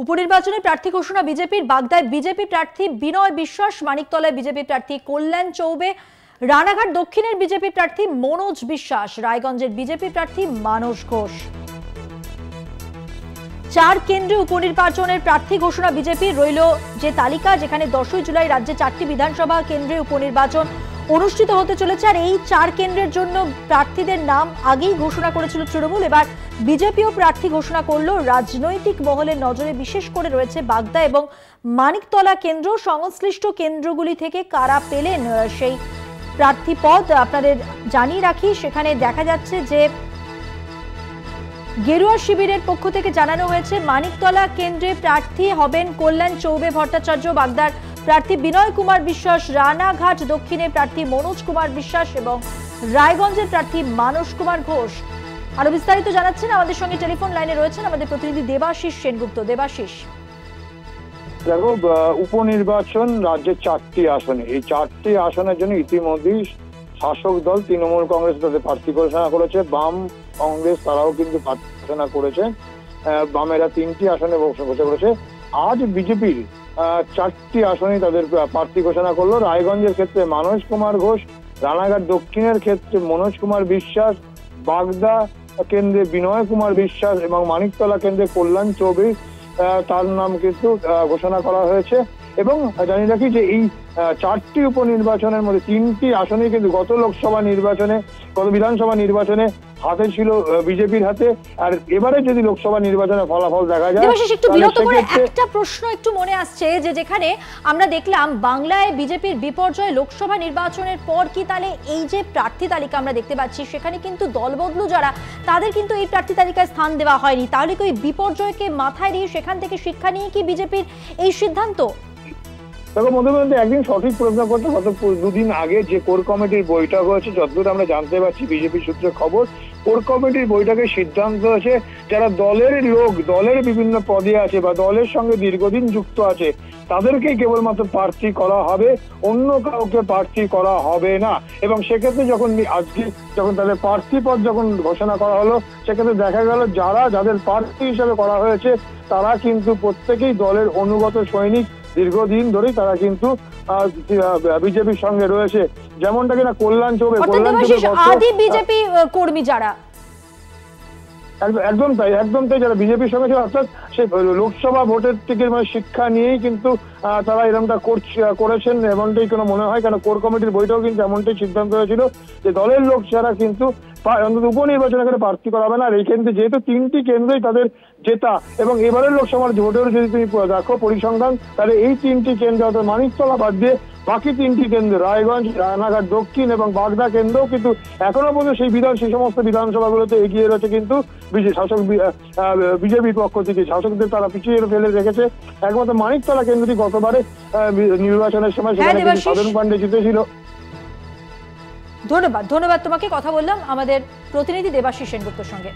উপনির্বাচনে প্রার্থী ঘোষণা বিজেপির। বাগদায় বিজেপি প্রার্থী বিনয় বিশ্বাস, মানিকতলায় বিজেপি প্রার্থী কল্যাণ চৌবে, রানাঘাট দক্ষিণের বিজেপি প্রার্থী মনোজ বিশ্বাস, রায়গঞ্জের বিজেপি প্রার্থী মানস ঘোষ। 4 কেন্দ্রে উপনির্বাচনের প্রার্থী ঘোষণা বিজেপির। রইল যে তালিকা, যেখানে 10ই জুলাই রাজ্যে 4টি বিধানসভা কেন্দ্রে উপনির্বাচন অনুষ্ঠিত হতে চলেছে। আর এই 4 কেন্দ্রের জন্য প্রার্থীদের নাম আগেই ঘোষণা করেছিল তৃণমূল। এবার বিজেপিও প্রার্থী ঘোষণা করলো। রাজনৈতিক মহলের নজরে বিশেষ করে রয়েছে বাগদা এবং মানিকতলা কেন্দ্র। সংশ্লিষ্ট কেন্দ্রগুলি থেকে কারা পেলেন সেই প্রার্থী পদ আপনাদের জানিয়ে রাখি। সেখানে দেখা যাচ্ছে যে গেরুয়া শিবিরের পক্ষ থেকে জানানো হয়েছে মানিকতলা কেন্দ্রে প্রার্থী হবেন কল্যাণ চৌবে ভট্টাচার্য, বাগদার প্রার্থী বিনয় কুমার বিশ্বাস, রানাঘাট দক্ষিণে প্রার্থী মনোজ কুমার বিশ্বাস এবং রায়গঞ্জের প্রার্থী মানস কুমার ঘোষ। আরো বিস্তারিত জানাচ্ছেন আমাদের সঙ্গে টেলিফোন লাইনে রয়েছেন আমাদের প্রতিনিধি দেবাশিস সেনগুপ্ত। দেবাশিস, দেখো, উপনির্বাচন রাজ্যের 4টি আসনে, এই 4টি আসনের জন্য ইতিমধ্যেই শাসক দল তৃণমূল কংগ্রেস তাদের প্রার্থী ঘোষণা করেছে। বাম কংগ্রেস তারাও কিন্তু প্রার্থী ঘোষণা করেছে। বামেরা 3টি আসনে ঘোষণা করেছে। আজ বিজেপির 4টি আসনে তাদের প্রার্থী ঘোষণা করলো। রায়গঞ্জের ক্ষেত্রে মানস কুমার ঘোষ, রানাঘাট দক্ষিণের ক্ষেত্রে মনোজ কুমার বিশ্বাস, বাগদা কেন্দ্রে বিনয় কুমার বিশ্বাস এবং মানিকতলা কেন্দ্রে কল্যাণ চৌবে তার নাম কিন্তু ঘোষণা করা হয়েছে। এবং জানিয়ে রাখি যে এই 4টি উপনির্বাচনের মধ্যে 3টি আসনে কিন্তু গত লোকসভা নির্বাচনে, গত বিধানসভা নির্বাচনে হাতে ছিল বিজেপির হাতে। আর এবারে যদি লোকসভা নির্বাচনের ফলাফল দেখা যায়, একটু বিরত করে একটা প্রশ্ন একটু মনে আসছে যে যেখানে আমরা দেখলাম বাংলায় বিজেপির বিপর্যয় লোকসভা নির্বাচনের পর, কি তাহলে এই যে প্রার্থী তালিকা আমরা দেখতে পাচ্ছি সেখানে কিন্তু দলবদলু যারা তাদের কিন্তু এই প্রার্থী তালিকায় স্থান দেওয়া হয়নি, তাহলে কি ওই বিপর্যয়কে মাথায় দিয়ে সেখান থেকে শিক্ষা নিয়ে কি বিজেপির এই সিদ্ধান্ত? দেখো, মধ্যে একদিন সঠিক প্রশ্ন করতে, গত 2 দিন আগে যে কোর কমিটির বৈঠক হয়েছে, যতদূর আমরা জানতে পারছি বিজেপি সূত্রে খবর, কোর কমিটির বৈঠকের সিদ্ধান্ত হয়েছে যারা দলের লোক, দলের বিভিন্ন পদে আছে বা দলের সঙ্গে দীর্ঘদিন যুক্ত আছে তাদেরকেই কেবলমাত্র প্রার্থী করা হবে, অন্য কাউকে প্রার্থী করা হবে না। এবং সেক্ষেত্রে যখন আজকে যখন তাদের প্রার্থী পদ যখন ঘোষণা করা হলো, সেক্ষেত্রে দেখা গেল যাদের প্রার্থী হিসেবে করা হয়েছে তারা কিন্তু প্রত্যেকেই দলের অনুগত সৈনিক। দীর্ঘদিন ধরেই তারা কিন্তু বিজেপির সঙ্গে রয়েছে। যেমনটা কিনা কল্যাণ চৌবে আদি বিজেপি কর্মী যারা, একদম তাই যারা বিজেপির সঙ্গে ছিল, অর্থাৎ সেই লোকসভা ভোটের থেকে শিক্ষা নিয়েই কিন্তু তারা এরকমটা করেছেন এমনটাই কোনো মনে হয়। কেন কোর কমিটির বইটাও কিন্তু এমনটাই সিদ্ধান্ত হয়েছিল যে দলের লোক যারা কিন্তু অন্তত উপনির্বাচনে করে প্রার্থী করা হবে না। আর এই কেন্দ্রে যেহেতু 3টি কেন্দ্রেই তাদের জেতা, এবং এবারের লোকসভার ভোটের যদি তুমি দেখো পরিসংখ্যান, তাহলে এই 3টি কেন্দ্র অর্থাৎ মানিকতলা বাদ দিয়ে বাকি 3টি কেন্দ্র রায়গঞ্জ, রানাঘাট দক্ষিণ এবং বাগদা কেন্দ্রও কিন্তু এখনো পর্যন্ত সেই সমস্ত বিধানসভাগুলোতে এগিয়ে রয়েছে কিন্তু বিজেপির পক্ষ থেকে। শাসকদের তারা পিছিয়ে ফেলে রেখেছে। একমাত্র মানিকতলা কেন্দ্রটি গতবারে নির্বাচনের সময় সেখানে সাধন পান্ডে জিতেছিল। ধন্যবাদ তোমাকে। কথা বললাম আমাদের প্রতিনিধি দেবাশিস সেনগুপ্তর সঙ্গে।